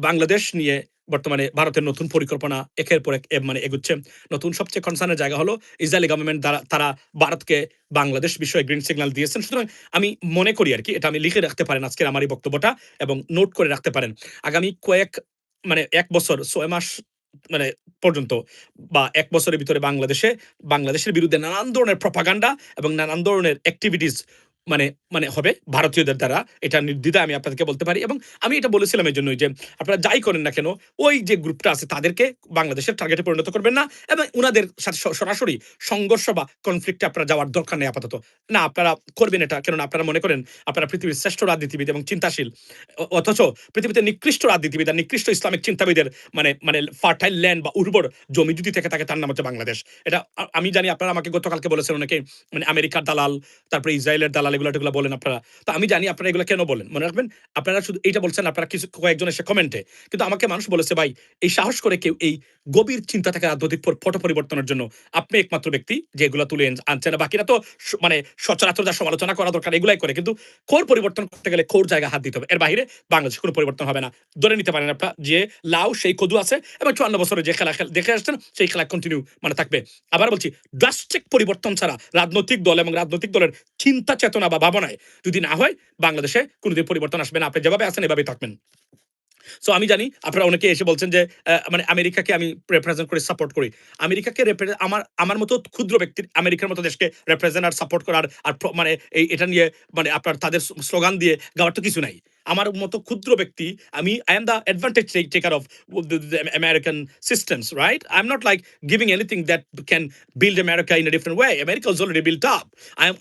বাংলাদেশ নিয়ে বর্তমানে ভারতের নতুন পরিকল্পনা একের পর এক মানে এগুচ্ছে। নতুন সবচেয়ে কনসার্নের জায়গা হলো ইসরায়েলি গভর্নমেন্ট দ্বারা তারা ভারতকে বাংলাদেশ বিষয়ে গ্রিন সিগন্যাল দিয়েছেন। সুতরাং আমি মনে করি আরকি, এটা আমি লিখে রাখতে পারেন আজকের আমার এই বক্তব্যটা এবং নোট করে রাখতে পারেন। আগামী কয়েক মানে ১ বছর ৬ মাস মানে পর্যন্ত বা ১ বছরের ভিতরে বাংলাদেশের বিরুদ্ধে নানান ধরনের প্রপাগান্ডা এবং নানান ধরনের এক্টিভিটিস মানে মানে হবে ভারতীয়দের দ্বারা। এটা নির্দ্বিধায় আমি আপনাদেরকে বলতে পারি এবং আমি এটা বলেছিলাম এজন্যই যে আপনারা যাই করেন না কেন, ওই যে গ্রুপটা আছে তাদেরকে বাংলাদেশের টার্গেটে পরিণত করবেন না এবং উনাদের সাথে সরাসরি সংঘর্ষ বা কনফ্লিক্টে আপনারা যাওয়ার দরকার নেই আপাতত। না, আপনারা করবেন এটা, কেননা আপনারা মনে করেন আপনারা পৃথিবীর শ্রেষ্ঠ রাজনীতিবিদ এবং চিন্তাশীল। অথচ পৃথিবীতে নিকৃষ্ট রাজনীতিবিদ আর নিকৃষ্ট ইসলামিক চিন্তাবিদের মানে মানে ফার্টাইল ল্যান্ড বা উর্বর জমি যদি থেকে থাকে, তার নাম হচ্ছে বাংলাদেশ। এটা আমি জানি আপনারা আমাকে গতকালকে বলেছেন অনেকে, মানে আমেরিকার দালাল, তারপরে ইসরায়েলের দালাল, এগুলো টেগুলো বলেন আপনারা। তো আমি জানি আপনারা এগুলো কেন বলেন। মনে রাখবেন, আপনারা শুধু এইটা বলছেন আপনারা কিছু কয়েকজন এসে কমেন্টে। কিন্তু আমাকে মানুষ বলেছে, ভাই এই সাহস করে কেউ এই গভীর চিন্তা থেকে রাজনৈতিক পট পরিবর্তনের জন্য আপনি একমাত্র ব্যক্তি যে এগুলো তুলে আনছেন না। বাকিরা তো মানে সচরাচর যা সমালোচনা করা দরকার এগুলাই করে, কিন্তু কোর পরিবর্তন করতে গেলে কোর জায়গায় হাত দিতে হবে। এর বাইরে বাংলাদেশে কোনো পরিবর্তন হবে না। ধরে নিতে পারেন আপনারা যে লাউ সেই কদু আছে এবং ৫৪ বছরে যে খেলা দেখে আসছেন সেই খেলা কন্টিনিউ মানে থাকবে। আবার বলছি, ড্রাস্টিক পরিবর্তন ছাড়া রাজনৈতিক দল এবং রাজনৈতিক দলের চিন্তা চেতনা বা ভাবনায় যদি না হয়, বাংলাদেশে কোনোদিন পরিবর্তন আসবে না। আপনি যেভাবে আছেন এভাবেই থাকবেন। সো আমি জানি আপনারা অনেকে এসে বলছেন যে মানে আমেরিকাকে আমি রিপ্রেজেন্ট করে সাপোর্ট করি। আমেরিকাকে আমার আমার মতো ক্ষুদ্র ব্যক্তির আমেরিকার মতো দেশকে রিপ্রেজেন্ট আর সাপোর্ট করার আর মানে এটা নিয়ে মানে আপনার তাদের স্লোগান দিয়ে গাওয়ার তো কিছু নাই। আমার মতো ক্ষুদ্র ব্যক্তি, I am the advantage taker of the American systems, right? I'm not like giving anything that can build America in a different way. America is already built up.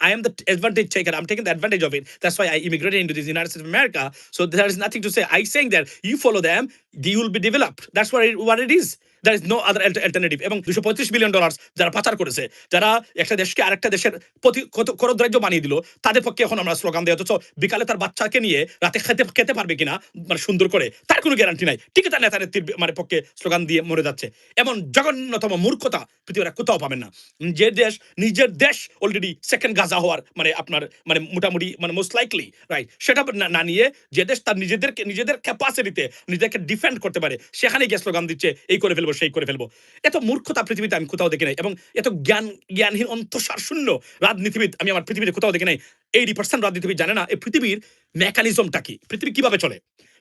I am the advantage taker. I'm taking the advantage of it. That's why I immigrated into the United States of America. So there is nothing to say. I saying that you follow them, you will be developed. That's what it is. There is no other alternative. এবং $235 billion যারা পাচার করেছে, যারা একটা দেশকে আরেকটা দেশের প্রতি করদ্রাজ্য বানিয়ে দিল, তাদের পক্ষে এখন আমরা স্লোগান দেয়, অথচ বিকালে তার বাচ্চাকে নিয়ে রাতে খেতে পারবে কিনা মানে সুন্দর করে তার কোনো গ্যারান্টি নাই। ঠিকই তার নেতা নেত্রীর মানে পক্ষে স্লোগান দিয়ে মরে যাচ্ছে। এমন জঘন্যতম মূর্খতা পৃথিবীর কোথাও পাবেন না। নিজের দেশ অলরেডি সেকেন্ড গাজা হওয়ার মানে আপনার মানে মোটামুটি মানে মোস্ট লাইকলি রাইট, সেটা না নিয়ে যে দেশ তার নিজেদের ক্যাপাসিটিতে নিজেদেরকে ডিফেন্ড করতে পারে, সেখানে গিয়ে স্লোগান দিচ্ছে এই করে ফেলবো সেই করে ফেলবো। এত মূর্খতা পৃথিবীতে আমি কোথাও দেখি নাই এবং এত জ্ঞানহীন অন্তঃসার শূন্য রাজনীতিবিদ আমি আমার পৃথিবীতে কোথাও দেখি নাই। 80% রাজনীতিবিদ জানে না এই পৃথিবীর মেকানিজমটা কি, পৃথিবী কিভাবে চলে,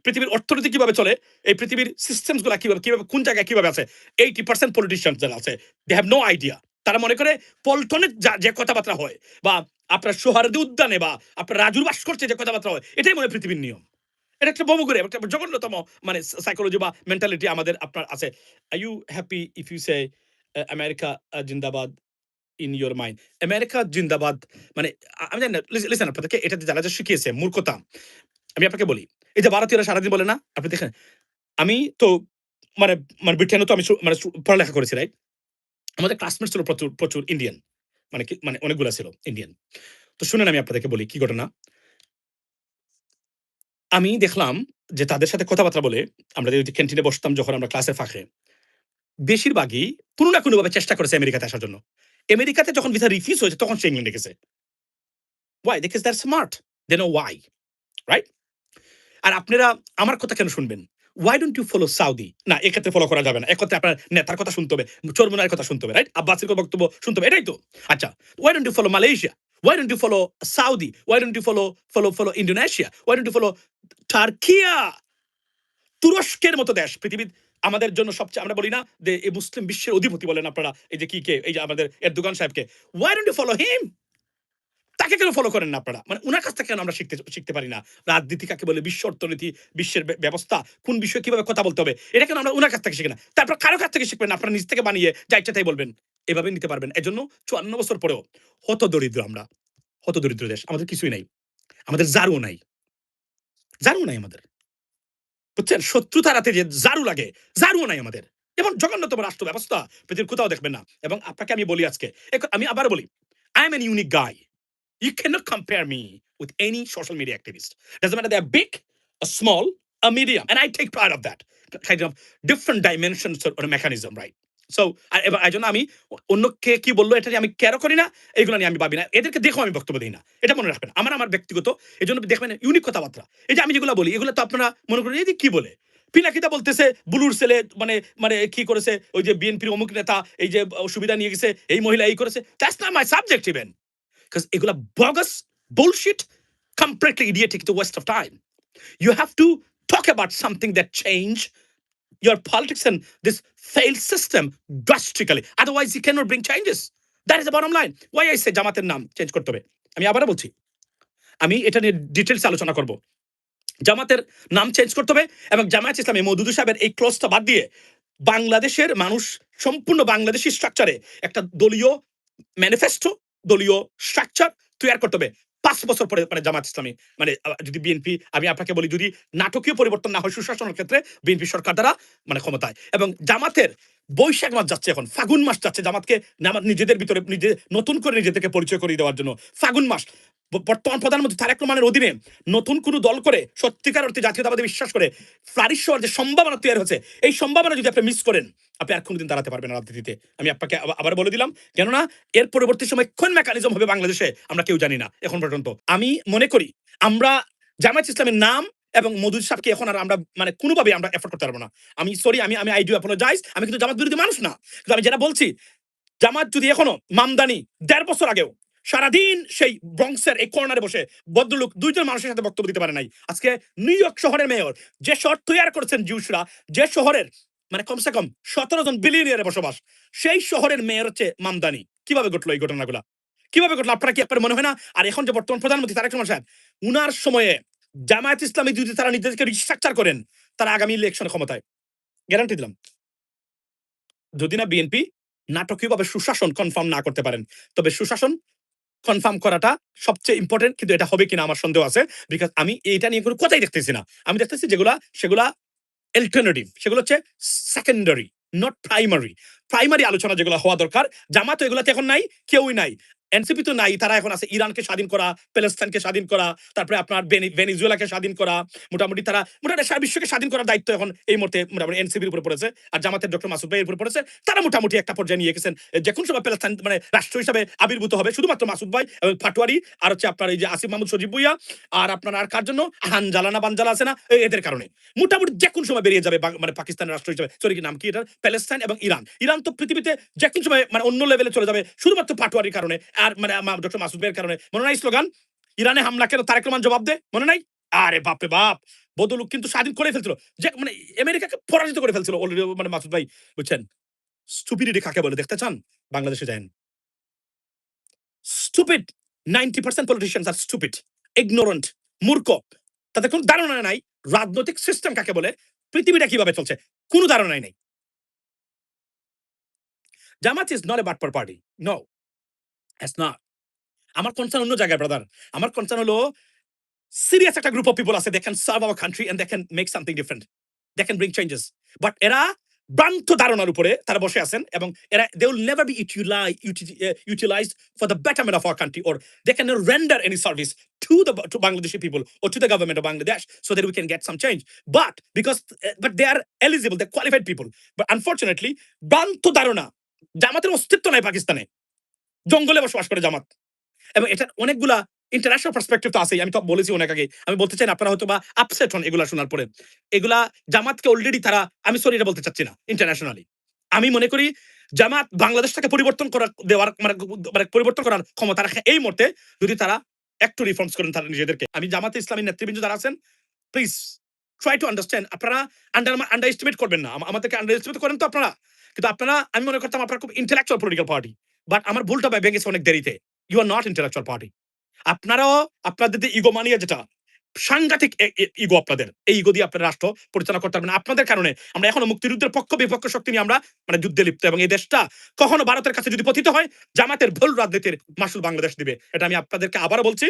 পৃথিবীর অর্থনীতি কিভাবে চলে, এই পৃথিবীর সিস্টেমস গুলা কিভাবে কোন জায়গায় কিভাবে আছে। 80% পলিটিশিয়ান যারা আছে, দে হ্যাভ নো আইডিয়া। তারা মনে করে পল্টনের যে কথাবার্তা হয় বা আপনার সোহারদি উদ্যানে বা আপনার রাজুর ভাস্কর্যে যে কথাবার্তা হয়, এটাই মনে হয় পৃথিবীর নিয়ম। এটা একটা বমুগুরে একটা জঘন্যতম মানে সাইকোলজি বা মেন্টালিটি আমাদের আপনার আছে। Are you happy if you say America জিন্দাবাদ ইন ইউর মাইন্ড? আমেরিকা জিন্দাবাদ মানে আমি জানি না। লিসেন, আপনাদেরকে এটা যারা যা শিখিয়েছে মূর্খতা। আমি আপনাকে বলি, এই যে ভারতীয়রা সারাদিন বলে না, আপনি দেখেন, আমি তো মানে মানে ব্রিটেনে তো আমি মানে পড়ালেখা করেছি, রাইট? আমাদের ক্লাসমেট ছিল প্রচুর প্রচুর ইন্ডিয়ান, মানে কি মানে অনেকগুলা ছিল ইন্ডিয়ান। তো শুনেন আমি আপনাদেরকে বলি কি ঘটনা। আমি দেখলাম যে তাদের সাথে কথাবার্তা বলে আমরা যে ক্যান্টিনে বসতাম যখন আমরা ক্লাসের ফাঁকে, বেশিরভাগই কোনো না কোনোভাবে চেষ্টা করেছে আমেরিকাতে আসার জন্য। আমেরিকাতে যখন ভিসা রিফিউজ হয়েছে তখন সে ইংল্যান্ডে গেছে। Why? Because they're smart. They know why, right? আর আপনারা আমার কথা কেন শুনবেন? Why don't you follow Saudi? না, এক্ষেত্রে ফলো করা যাবে না। এক্ষেত্রে আপনার নেতার কথা শুনতে হবে, চরমোনাইয়ের কথা শুনতে হবে, রাইট? আব্বাসের বক্তব্য শুনতে হবে, এটাই তো। আচ্ছা, why don't you follow Malaysia? Why don't you follow Saudi? Why don't you follow Indonesia? Why don't you follow Turkey? তুরস্কের মতো দেশ পৃথিবীর আমাদের জন্য সবচেয়ে, আমরা বলি না যে এই মুসলিম বিশ্বের অধিপতি বলেন আপনারা, এই যে কি কে, এই যে আমাদের এরদোগান সাহেবকে। Why don't you follow him? তাকে কেন ফলো করেন না আপনারা? মানে উনার কাছ থেকে কেন আমরা শিখতে পারি না? রাজনীতি কাকে বলে, বিশ্ব অর্থনীতি, বিশ্বের ব্যবস্থা, কোন বিষয়ে কিভাবে কথা বলতে হবে, এটা কেন আমরা উনার কাছ থেকে শিখি না? তারপর কারো কাছ থেকে শিখবেন না, আপনারা নিজ থেকে বানিয়ে যা ইচ্ছা তাই বলবেন। এভাবে নিতে পারবেন। এজন্য ৫৪ বছর পরেও হতদরিদ্র আমরা। হতদরিদ্র দেশ। আমাদের কিছুই নাই। আমাদের জারুও নাই। জারুও নাই আমাদের। বুঝছেন? শত্রু তাড়াতে যে জারু লাগে, জারুও নাই আমাদের। এমন জঘন্যতম রাষ্ট্র ব্যবস্থা পৃথিবীর কোথাও দেখবেন না। এবং আপনাকে আমি বলি আজকে, আমি আবার বলি, I am an unique guy. You cannot compare me with any social media activist. Doesn't matter they're big, or small, or medium. And I take pride of that. Kind of different dimensions or mechanism, right? So, এই জন্য আমি অন্য কে কি বললো এটা নিয়ে আমি কেয়ারও করি না, এগুলো নিয়ে আমি ভাবি না। এদেরকে দেখেও আমি বক্তব্য দিই না। এটা মনে রাখবেন। আমার ব্যক্তিগত, এজন্য দেখবেন ইউনিক কথাবার্তা। এই যে আমি যেগুলো বলি, এগুলো তো আপনারা মনে করেন এই যে কি বলে? পিনাকিদা বলতেছে বুলুর ছেলে মানে মানে কি করেছে, ওই যে বিএনপির অমুক নেতা এই যে সুবিধা নিয়ে গেছে, এই মহিলা এই করেছে। That's not my subject even. Because এগুলা bogus bullshit, completely idiotic to waste of time. You have to talk about something that change your politics and this failed system drastically. Otherwise, you cannot bring changes. That is the bottom line. Why I say জামাতের নাম change করতে হবে। আমি আবারও বলছি, আমি এটা নিয়ে ডিটেলস আলোচনা করব। জামাতের নাম চেঞ্জ করতে হবে এবং জামায়াত ইসলামী মওদুদী সাহেবের এই ক্লজটা বাদ দিয়ে বাংলাদেশের মানুষ সম্পূর্ণ বাংলাদেশি স্ট্রাকচারে একটা দলীয় ম্যানিফেস্টো, দলীয় স্ট্রাকচার তৈরি করতে হবে। ৫ বছর পরে মানে জামায়াত ইসলামী মানে যদি বিএনপি, আমি আপনাকে বলি, যদি নাটকীয় পরিবর্তন না হয় সুশাসনের ক্ষেত্রে বিএনপি সরকার দ্বারা মানে ক্ষমতায়, এবং জামাতের বৈশাখ মাস যাচ্ছে, এখন ফাগুন মাস যাচ্ছে, জামাতকে নিজেদের ভিতরে নিজে নতুন করে নিজেদেরকে পরিচয় করিয়ে দেওয়ার জন্য ফাগুন মাস। বর্তমান প্রধানমন্ত্রী তারেক রহমানের অধীনে নতুন কোনো দল করে সত্যিকার অর্থে জাতীয়তাবাদী বিশ্বাস করে ফ্লারিশ হওয়ার যে সম্ভাবনা তৈরি হচ্ছে, এই সম্ভাবনা যদি আপনি মিস করেন, আপনি আর কোনোদিন দাঁড়াতে পারবেন না রাজনীতিতে। আমি আপনাকে আবার বলে দিলাম, কেননা এর পরবর্তী সময় কোন মেকানিজম হবে বাংলাদেশে আমরা কেউ জানি না এখন পর্যন্ত। আমি মনে করি আমরা জামায়াত ইসলামের নাম এবং মওদুদী সাহেবকে এখন আর আমরা মানে কোনোভাবে আমরা এফোর্ড করতে পারবো না। আমি সরি, আমি আই ডু অ্যাপোলোজাইজ। আমি কিন্তু জামাত বিরোধী মানুষ না, কিন্তু আমি যেটা বলছি, জামাত যদি এখনো মামদানি ১.৫ বছর আগেও সারাদিন সেই ব্রঙ্কসের এই কর্নারে বসে ভদ্রলোক ২ জন মানুষের সাথে বক্তব্য দিতে পারে নাই, আজকে নিউ ইয়র্ক শহরের মেয়র, যে শহর তৈরি করেছেন জিউসরা, যে শহরের মানে কমসে কম ১৭ জন বিলিয়নিয়ারের বসবাস, সেই শহরের মেয়র হচ্ছে মামদানি। কিভাবে ঘটলো এই ঘটনাগুলা? কিভাবে ঘটলো? আপনারা কি আপনার মনে হয় না? আর এখন যে বর্তমান প্রধানমন্ত্রী তারেক রহমান সাহেব, উনার সময়ে জামায়াত ইসলামী যদি তারা নিজেদেরকে রিস্ট্রাকচার করেন, তারা আগামী ইলেকশনে ক্ষমতায়, গ্যারান্টি দিলাম। যদি না বিএনপি নাটকীয়ভাবে সুশাসন কনফার্ম না করতে পারেন, তবে সুশাসন কনফার্ম করাটা সবচেয়ে ইম্পর্টেন্ট, কিন্তু এটা হবে কিনা আমার সন্দেহ আছে। বিকজ আমি এইটা নিয়ে কোনো কথাই দেখতেছি না। আমি দেখতেছি যেগুলা সেগুলা অল্টারনেটিভ, সেগুলো হচ্ছে সেকেন্ডারি, নট প্রাইমারি। প্রাইমারি আলোচনা যেগুলো হওয়া দরকার, জামাত তো এগুলাতে এখন নাই, কেউই নাই। এনসিপি তো নাই, তারা এখন আছে ইরানকে স্বাধীন করা, প্যালেস্তাইনকে স্বাধীন করা, তারপরে আপনার ভেনিজুয়েলাকে স্বাধীন করা, মোটামুটি তারা মোটামুটি সারা বিশ্বকে স্বাধীন করার দায়িত্ব এখন এই মুহূর্তে মোটামুটি এনসিপির উপরে পড়েছে, আর জামাতের ডক্টর মাসুদ ভাইয়ের উপরে পড়েছে। তারা মোটামুটি একটা পর্যায়ে নিয়ে গেছেন, যে কোন সময় প্যালেস্তাইন মানে রাষ্ট্র হিসাবে আবির্ভূত হবে শুধুমাত্র মাসুদ ভাই এবং পাটোয়ারি, আর হচ্ছে আপনার এই যে আসিফ মাহমুদ সজীব ভুইয়া, আর আপনার আর কার জন্য হানজালা না বানজালা আছে না, এদের কারণে মোটামুটি যে কোন সময় বেরিয়ে যাবে মানে পাকিস্তানের রাষ্ট্র হিসেবে, সরি কি নাম কি এটা, প্যালেস্তাইন এবং ইরান। ইরান তো পৃথিবীতে যে কোন সময় মানে অন্য লেভেলে চলে যাবে শুধুমাত্র পাটোয়ারির কারণে, আর মানে ডক্টর মাসুদ ভাইয়ের কারণে। মনে নাই স্লোগান, ইরানে হামলা কেন তারেক রহমান জবাব দে, মনে নাই? আরে বাপরে বাপ, বদলুক কিন্তু স্বাধীন করে ফেলছিল, যে মানে আমেরিকাকে পরাজিত করে ফেলছিল অলরেডি মানে মাসুদ ভাই, বুঝছেন? স্টুপিডিটি কাকে বলে দেখতে চান? বাংলাদেশে যান। স্টুপিড, 90% পলিটিশিয়ানস আর স্টুপিড, ইগনোরেন্ট, মূর্খ। তাদের কোনো ধারণা নাই রাজনৈতিক সিস্টেম কাকে বলে, পৃথিবীটা কিভাবে চলছে, কোনো ধারণাই নেই। জামাত ইজ নট এ বাটপার পার্টি, নো, ইটস নট। আমার কনসার্ন অন্য জায়গায় ব্রাদার। আমার কনসার্ন হলো সিরিয়াস একটা গ্রুপ অফ পিপল আছে, they can serve our country and they can make something different, they can bring changes. But এরা ভ্রান্ত ধারণার উপরে তারা বসে আছেন, এবং এরা they will never be utilised for the betterment of our country, or they can render any service to Bangladeshi people or to the government of Bangladesh, so that we can get some change. But because but they are eligible, they're qualified people. But unfortunately, ভ্রান্ত ধারণা, জামাতের অস্তিত্ব নাই পাকিস্তানে, জঙ্গলে বসবাস করে জামাত, এবং এটা অনেকগুলা ইন্টারন্যাশনাল পার্সপেক্টিভ তো আছেই। আমি তো বলেছি অনেক আগে, আমি বলতে চাই না আপনারা হয়তো বা আপসেট হন এগুলা শোনার পরে। এগুলা জামাতকে অলরেডি তারা, আমি সরি এটা বলতে চাচ্ছি না, ইন্টারন্যাশনালি আমি মনে করি জামাত বাংলাদেশটাকে পরিবর্তন করা দেওয়ার মানে পরিবর্তন করার ক্ষমতা রাখে এই মুহূর্তে, যদি তারা একটু রিফর্মস করেন তারা নিজেদেরকে। আমি জামাতে ইসলামী নেতৃবৃন্দ যারা আছেন, প্লিজ ট্রাই টু আন্ডারস্ট্যান্ড। আপনারা আন্ডার এস্টিমেট করবেন না, আমাদেরকে আন্ডার এস্টিমেট করেন তো আপনারা, কিন্তু আপনারা, আমি মনে করতাম আপনারা খুব ইন্টেলেকচুয়াল পলিটিক্যাল পার্টি, বাট আমার ভুলটা ভেঙে গেছে অনেক দেরিতে। You are not intellectual party. আপনারাও আপনাদের যে ইগো মানিয়া, যেটা সাংঘাতিক ইগো আপনাদের, এই ইগো দিয়ে আপনারা রাষ্ট্র পরিচালনা করতে পারবেন। আপনাদের কারণে আমরা এখনো মুক্তিযুদ্ধের পক্ষ বিপক্ষ শক্তি নিয়ে আমরা মানে যুদ্ধে লিপ্ত, এবং এই দেশটা কখনো ভারতের কাছে যদি পতিত হয়, জামাতের ভুল রাজনীতির মাসুল বাংলাদেশ দিবে। এটা আমি আপনাদেরকে আবারও বলছি,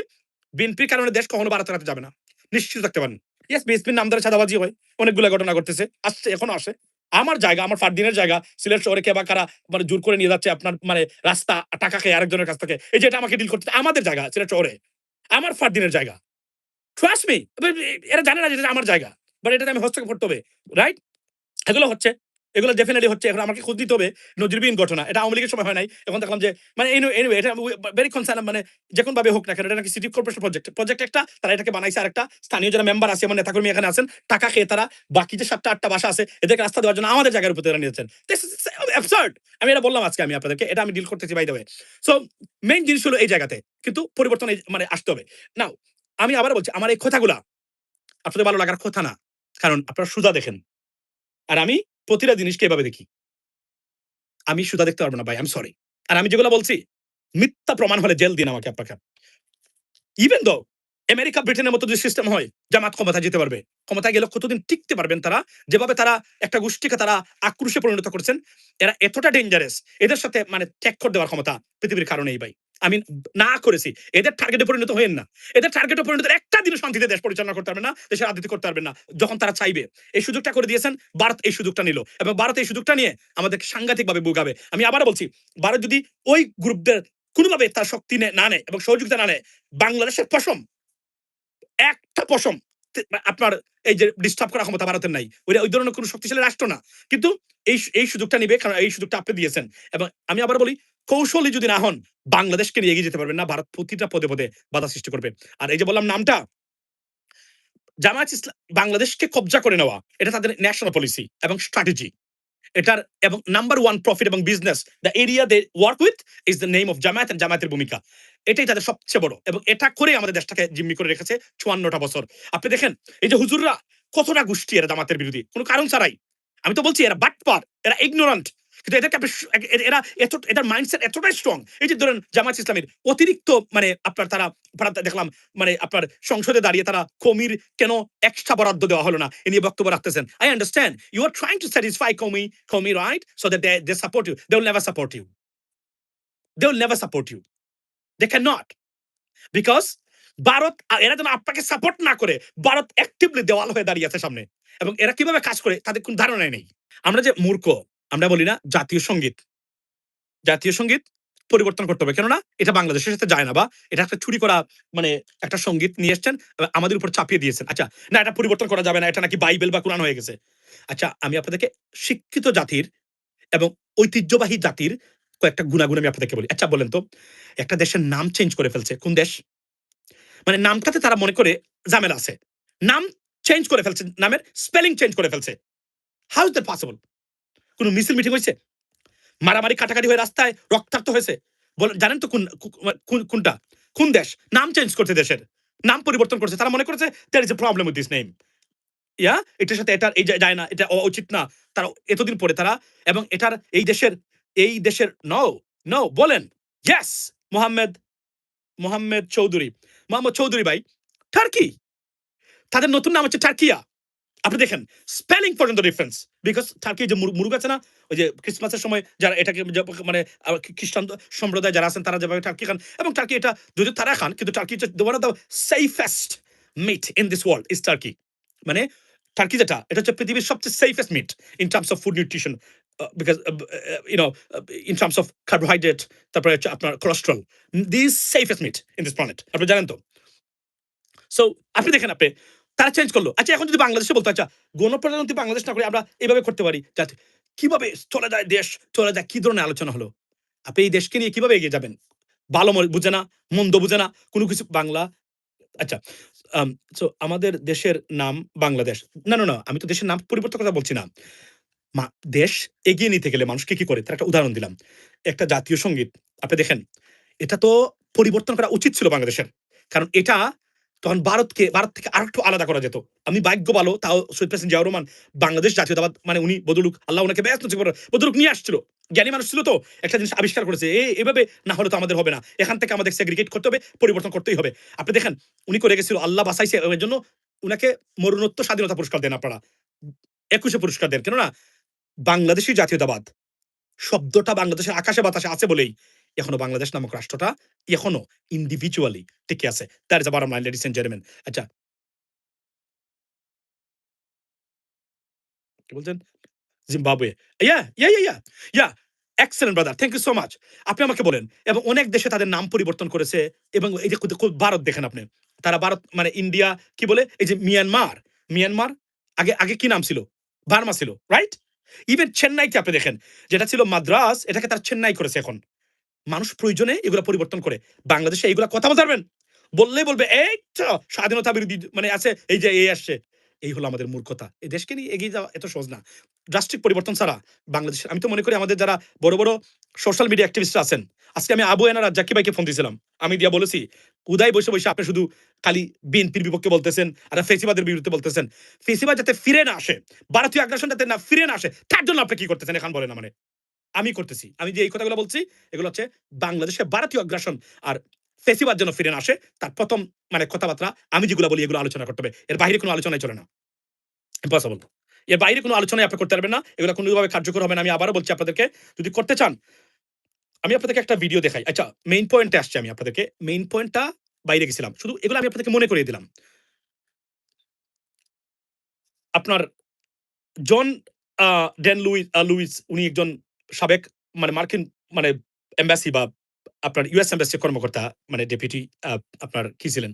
বিএনপির কারণে দেশ কখনো ভারতের হাতে যাবে না, নিশ্চিত থাকতে পারেন। ইয়েস, বিএনপির নাম ধরে চাঁদাবাজি হয়, অনেকগুলো ঘটনা ঘটতেছে, আসছে, এখনো আসে। আমার জায়গা, আমার ফারদিনের জায়গা সিলেট শহরে কে বা কারা মানে জোর করে নিয়ে যাচ্ছে আপনার মানে রাস্তা টাকা খেয়ে আরেকজনের কাছ থেকে, এই যে এটা আমাকে ডিল করতে, আমাদের জায়গা সিলেট শহরে, আমার ফারদিনের জায়গা, ট্রাস্ট মি। এরা জানে না যে এটা আমার জায়গা, বাট এটাতে আমি হস্তক্ষেপ করতে হবে, রাইট? এগুলো হচ্ছে এগুলো ডেফিনেটলি হচ্ছে। এখন আমাকে খোঁজ দিতে হবে নজিরবিহীন ঘটনা। এটা আওয়ামী লীগের সময় হয় নাই। এখন দেখলাম যে মানে এনিওয়ে এটা ভেরি কনসার্ন, মানে যেকোনভাবে হোক না কেন এটা নাকি সিটি কর্পোরেশন প্রজেক্ট একটা, তারা এটাকে বানাইছে আরেকটা। স্থানীয় যারা মেম্বার আছে আমার নেতাকর্মী এখানে আছেন, টাকা খেয়ে তারা বাকি যে ৭টা ৮টা বাসা আছে এদেরকে রাস্তা দেওয়ার জন্য আমাদের জায়গার উপর তারা নিয়েছেন। This is absurd. আমি এটা বললাম আজকে আমি আপনাদেরকে। এটা আমি ডিল করতেছি by the way. So main জিনিস হলো এই জায়গাতে। কিন্তু পরিবর্তন মানে আসতে হবে। নাও আমি আবার বলছি আমার এই কথাগুলা আপনাদের ভালো লাগার কথা না। কারণ আপনারা সুজা দেখেন। আর আমি প্রতিটা জিনিসকে এভাবে দেখি। আমি সুধা দেখতে পারব না ভাই, আই এম সরি। আর আমি যেগুলো বলছি মিথ্যা প্রমাণ হলে জেল দিন আমাকে আপনাকে। ইভেন দো আমেরিকা ব্রিটেনের মতো যদি সিস্টেম হয় জামাত ক্ষমতায় যেতে পারবে। ক্ষমতায় গেলে কতদিন টিকতে পারবেন তারা? যেভাবে তারা একটা গোষ্ঠীকে তারা আক্রোশে পরিণত করেছেন, এরা এতটা ডেঞ্জারাস, এদের সাথে মানে টেক্কর দেওয়ার ক্ষমতা পৃথিবীর কারো নেই ভাই। আমি না করেছি। এদের টার্গেটে পরিণত হয়েন না। এদের টার্গেটে পরিণত একটা দিনও শান্তিতে দেশ পরিচালনা করতে পারবেন না, দেশের রাজনীতি করতে পারবেন না। যখন তারা চাইবে। এই সুযোগটা করে দিয়েছেন, ভারত এই সুযোগটা নিল। এবং ভারত এই সুযোগটা নিয়ে আমাদেরকে সাংঘাতিকভাবে বুগাবে। আমি আবারও বলছি, ভারত যদি ওই গ্রুপদের কোনোভাবে তার শক্তি না নেয় এবং সহযোগিতা না নেয়, বাংলাদেশের পশম একটা পশম আপনার এই যে ডিস্টার্ব করার ক্ষমতা ভারতের নাই। ওই ধরনের কোনো শক্তিশালী রাষ্ট্র না। কিন্তু এই সুযোগটা নিবে, কারণ এই সুযোগটা আপনি দিয়েছেন। এবং আমি আবার বলি, কৌশলী যদি না হন, বাংলাদেশকে নিয়ে এগিয়ে যেতে পারবেন না। ভারত প্রতিটা পদে, পদে বাধা সৃষ্টি করবে। আর এই যে বললাম নামটা, জামায়াত ইসলাম বাংলাদেশকে কব্জা করে নেওয়া, এটা তাদের ন্যাশনাল পলিসি এবং স্ট্র্যাটেজি। এটার এবং নাম্বার 1 প্রফিট এবং business, the area they work with is the name of Jamaat and জামায়াতের ভূমিকা। এটাই তাদের সবচেয়ে বড় এবং এটা করে আমাদের দেশটাকে জিম্মি করে রেখেছে ৫৪টা বছর। আপনি দেখেন এই যে হুজুররা কতটা গোষ্ঠী এরা জামাতের বিরোধী কোনো কারণ ছাড়াই। আমি তো বলছি এরা বাটপার, এরা ইগনোরেন্ট। কিন্তু এদেরকে আপনি এরা এটার মাইন্ডসেট এতটাই স্ট্রং। এই যে ধরেন জামায়াত ইসলামীর অতিরিক্ত মানে আপনার তারা দেখলাম মানে আপনার সংসদে দাঁড়িয়ে তারা কমির কেন এক্সট্রা বরাদ্দ দেওয়া হলো না এ নিয়ে বক্তব্য রাখতেছেন। I understand you are trying to satisfy commie right so that they support you. They will never support you. They will never support you. They can not. Because Bharat এরা যেন আপনাকে সাপোর্ট না করে ভারত অ্যাক্টিভলি দেওয়াল হয়ে দাঁড়িয়ে আছে সামনে। এবং এরা কিভাবে কাজ করে তাদের কোন ধারণাই নেই। আমরা যে মূর্খ, আমরা বলি না জাতীয় সঙ্গীত, জাতীয় সঙ্গীত পরিবর্তন করতে হবে। কেননা এটা বাংলাদেশের সাথে যায় না, বা এটা একটা চুরি করা মানে একটা সঙ্গীত নিয়ে এসছেন আমাদের উপর চাপিয়ে দিয়েছেন। আচ্ছা না এটা পরিবর্তন করা যাবে না, এটা নাকি বাইবেল বা কোরআন হয়ে গেছে। আচ্ছা আমি আপনাদেরকে শিক্ষিত জাতির এবং ঐতিহ্যবাহী জাতির কয়েকটা গুণাগুণ আমি আপনাদেরকে বলি। আচ্ছা বলেন তো, একটা দেশের নাম চেঞ্জ করে ফেলছে কোন দেশ? মানে নামটাতে তারা মনে করে ঝামেলা আছে। নাম চেঞ্জ করে ফেলছে, নামের স্পেলিং চেঞ্জ করে ফেলছে। How is that possible? কোন মিছিল মিটিং হইছে? মারামারি কাটাকাটি হয়ে রাস্তায় রক্তাক্ত হয়েছে? বলেন জানেন তো কোনটা? কোন দেশ? নাম চেঞ্জ করছে দেশের। নাম পরিবর্তন করছে। তারা মনে করেছে there is a problem with this name. এটার সাথে এটার এই যায় না, এটা উচিত না। তারা এতদিন পরে তারা এবং এটার এই দেশের নো, নো বলেন। ইয়েস, মোহাম্মদ চৌধুরী। মোহাম্মদ চৌধুরী ভাই টার্কি। তাদের নতুন নাম হচ্ছে টার্কিয়া। আপনি দেখেন স্পেলিং পর্যন্ত ডিফারেন্স। বিকজ টার্কি যে মুরুগ আছে না, ওই যে ক্রিসমাসের সময় যারা এটাকে মানে খ্রিস্টান সম্প্রদায় যারা আছেন তারা যেভাবে টার্কি খান, এবং টার্কি এটা যদিও তারা খান, কিন্তু টার্কি হচ্ছে one of the safest meat in this world is turkey. মানে টার্কি যেটা এটা হচ্ছে পৃথিবীর সবচেয়ে safest meat in terms of food nutrition, because you know in terms of carbohydrate, তারপরে হচ্ছে আপনার cholesterol, this safest meat in this planet. আপনি জানেন তো? সো আপনি দেখেন তারা চেঞ্জ করলো। আচ্ছা এখন যদি বাংলাদেশে বলতো আচ্ছা গণপ্রজাতন্ত্রী বাংলাদেশ না করে আমরা এভাবে করতে পারি, যাতে কিভাবে চলে যায় দেশ, চলে যায় কি ধরনের আলোচনা হলো? আপনি এই দেশকে নিয়ে কিভাবে এগিয়ে যাবেন? ভালো বুঝে না, মন্দ বুঝে না, কোনো কিছু বাংলা। আচ্ছা আম সো আমাদের দেশের নাম বাংলাদেশ। না, না, না, আমি তো দেশের নাম পরিবর্তনের কথা বলছি না। মা দেশ এগিয়ে নিতে গেলে মানুষকে কি করে? তার একটা উদাহরণ দিলাম। একটা জাতীয় সংগীত আপনি দেখেন, এটা তো পরিবর্তন করা উচিত ছিল বাংলাদেশের। কারণ এটা তখন ভারত থেকে আরেকটু আলাদা করা যেত। আমি ভাগ্য ভালো তাও শহীদ প্রেসিডেন্ট জিয়াউর রহমান বাংলাদেশ জাতীয়তাবাদ মানে উনি বদলুক, আল্লাহ উনাকে ব্যস্ত নসিব করুক, বদলুক নিয়ে আসছিল। জ্ঞানী মানুষ ছিল তো একটা জিনিস আবিষ্কার করেছে। এভাবে না হলে তো আমাদের হবে না। এখান থেকে আমাদের সেগ্রিগেট করতে হবে, পরিবর্তন করতেই হবে। আপনি দেখেন উনি করে গেছিল, আল্লাহ বাঁচাইছে। এর জন্য উনাকে মরণোত্তর স্বাধীনতা পুরস্কার দেন আপনারা। ২১ পুরস্কার দেন। কেননা বাংলাদেশী জাতীয়তাবাদ শব্দটা বাংলাদেশের আকাশে বাতাসে আছে বলেই এখনো বাংলাদেশ নামক রাষ্ট্রটা এখনো ইন্ডিভিজুয়ালি টিকে আছে। That is the bottom line ladies and gentleman. আচ্ছা কি বলছেন? Zimbabwe. Yeah, yeah, yeah, yeah, yeah. Excellent brother. Thank you so much. আপনি আমাকে বলেন এবং অনেক দেশে তাদের নাম পরিবর্তন করেছে এবং এই যে ভারত দেখেন আপনি। তারা ভারত মানে ইন্ডিয়া কি বলে? এই যে মিয়ানমার, মিয়ানমার আগে কি নাম ছিল? বার্মা ছিল, রাইট? ইভেন চেন্নাইকে আপনি দেখেন, যেটা ছিল মাদ্রাস, এটাকে তার চেন্নাই করেছে এখন। মানুষ প্রয়োজনে এগুলা পরিবর্তন করে। বাংলাদেশে এইগুলা কথা বলতে পারবেন? বললেই বলবে, এই তো স্বাধীনতা বিরোধী মানে আছে, এই যে এই আসছে। এই হলো আমাদের মূর্খতা। এই দেশকে নিয়ে এগিয়ে যাওয়া এত সহজ না। ড্রাস্টিক পরিবর্তন ছাড়া বাংলাদেশে, আমি তো মনে করি আমাদের যারা বড়, বড় সোশ্যাল মিডিয়া অ্যাক্টিভিস্টরা আছেন, আজকে আমি আবু এনারা জাকির ভাইকে ফোন দিয়েছিলাম। আমি দিয়া বলেছি, উদয় বসে, বসে আপনি শুধু খালি বিএনপির বিপক্ষে বলতেছেন আর ফেসিবাদের বিরুদ্ধে বলতেছেন। ফেসিবাদ যাতে ফিরে না আসে, ভারতীয় আগ্রাসন যাতে না ফিরে না আসে, তার জন্য আপনি কি করতেছেন এখন বলেন আমারে? আমি করতেছি। আমি যে এই কথাগুলো বলছি, এগুলো হচ্ছে বাংলাদেশে ভারতীয় আগ্রাসন আর ফেসিবাদ যেন ফিরে না আসে, তার প্রথম মানে কথাবার্তা আমি যেগুলো বলি এগুলো আলোচনা করতে হবে। এর বাইরে কোনো আলোচনাই চলে না। ইম্পসিবল। এর বাইরে কোনো আলোচনাই আপনি করতে পারবেন না। এগুলো কোনোভাবে কার্যকর হবে না। আমি আবারও বলছি আপনাদেরকে, যদি করতে চান, আমি আপনাদেরকে একটা ভিডিও দেখাই। আচ্ছা, মেইন পয়েন্টে আসছি আমি আপনাদেরকে। মেইন পয়েন্টটা বাইরে গেছিলাম। শুধু এগুলো আমি আপনাদেরকে মনে করিয়ে দিলাম। আপনার জন ড্যান লুইস উনি একজন সাবেক মানে মার্কিন মানে এম্বাসি বা আপনার ইউএস এম্বাসির কর্মকর্তা, মানে ডেপুটি আপনার কি ছিলেন।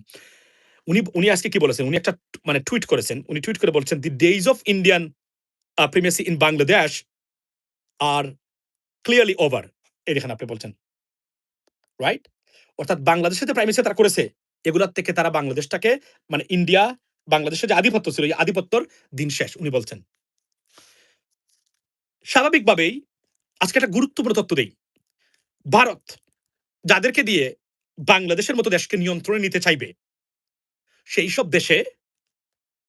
উনি উনি আজকে কি বলেছেন? উনি একটা মানে টুইট করেছেন। উনি টুইট করে বলছেন, "the days of Indian primacy in Bangladesh are clearly over." এই দেখেন আপনি বলছেন, রাইট? অর্থাৎ বাংলাদেশের যে প্রাইমেসি তারা করেছে, এগুলার থেকে তারা বাংলাদেশটাকে মানে ইন্ডিয়া, বাংলাদেশের যে আধিপত্য ছিল, এই আধিপত্যর দিন শেষ উনি বলছেন। স্বাভাবিকভাবেই আজকে একটা গুরুত্বপূর্ণ তথ্য দেই। ভারত যাদেরকে দিয়ে বাংলাদেশের মতো দেশকে নিয়ন্ত্রণে নিতে চাইবে, সেই সব দেশে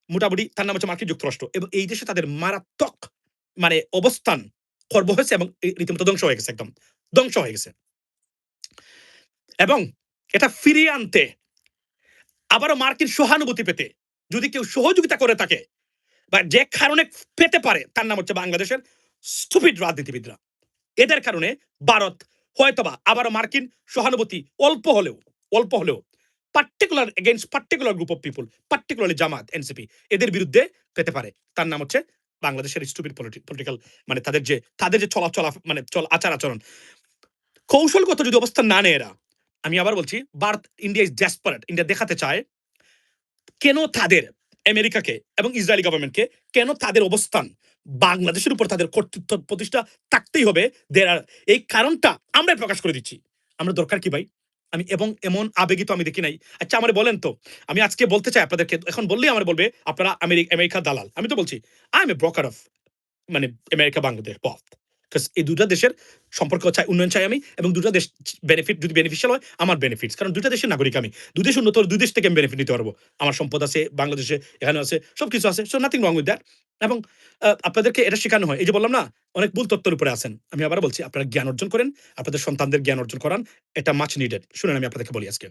মোটামুটি তার নাম হচ্ছে মার্কিন যুক্তরাষ্ট্র, এবং এই দেশে তাদের মারাত্মক মানে অবস্থান খর্ব হয়েছে এবং রীতিমতো ধ্বংস হয়ে গেছে, একদম ধ্বংস হয়ে গেছে। এবং এটা ফিরিয়ে আনতে, আবারও মার্কিন সহানুভূতি পেতে যদি কেউ সহযোগিতা করে থাকে বা যে কারণে পেতে পারে, তার নাম হচ্ছে বাংলাদেশের স্টুপিড রাজনীতিবিদরা। এদের কারণে ভারত হয়তোবা আবারও মার্কিন সহানুভূতি অল্প হলেও particular against particular group of people, particularly Jamaat, NCP, এদের বিরুদ্ধে পেতে পারে। তার নাম হচ্ছে বাংলাদেশের স্টুপিড পলিটিক্যাল মানে তাদের যে চলা মানে আচার আচরণ, কৌশলগত যদি অবস্থান না নেয় এরা, আমি আবার বলছি, Bharat, India is desperate. India দেখাতে চায় কেন তাদের আমেরিকাকে এবং ইসরায়েলি গভর্নমেন্টকে, কেন তাদের অবস্থান বাংলাদেশের উপর তাদের কর্তৃত্ব প্রতিষ্ঠা থাকতেই হবে। এই কারণটা আমরা প্রকাশ করে দিচ্ছি। আমরা দরকার কি ভাই? আমি এবং এমন আবেগিত আমি দেখি নাই। আচ্ছা আমার বলেন তো, আমি আজকে বলতে চাই আপনাদেরকে, এখন বললেই আমার বলবে আপনারা আমেরিকা দালাল। আমি তো বলছি I M A broker of মানে আমেরিকা বাংলাদেশ পথ। এই দুটা দেশের সম্পর্ক চাই, উন্নয়ন চাই আমি, এবং দুটা দেশ বেনিফিট যদি বেনিফিশিয়াল হয় আমার বেনিফিটস, কারণ দুটা দেশের নাগরিক আমি। দুই দেশ উন্নত হলে দুই দেশ থেকে আমি বেনিফিট নিতে পারবো। আমার সম্পদ আছে বাংলাদেশে, এখানে আছে, সবকিছু আছে, so nothing wrong with that. এবং আপনাদেরকে এটা শেখানো হয়, এই যে বললাম না, অনেক ভুল তত্ত্বের উপরে আছেন। আমি আবার বলছি, আপনারা জ্ঞান অর্জন করেন, আপনাদের সন্তানদের জ্ঞান অর্জন করান, এটা মাচ নিডেড। শুনেন আমি আপনাদেরকে বলি আজকে,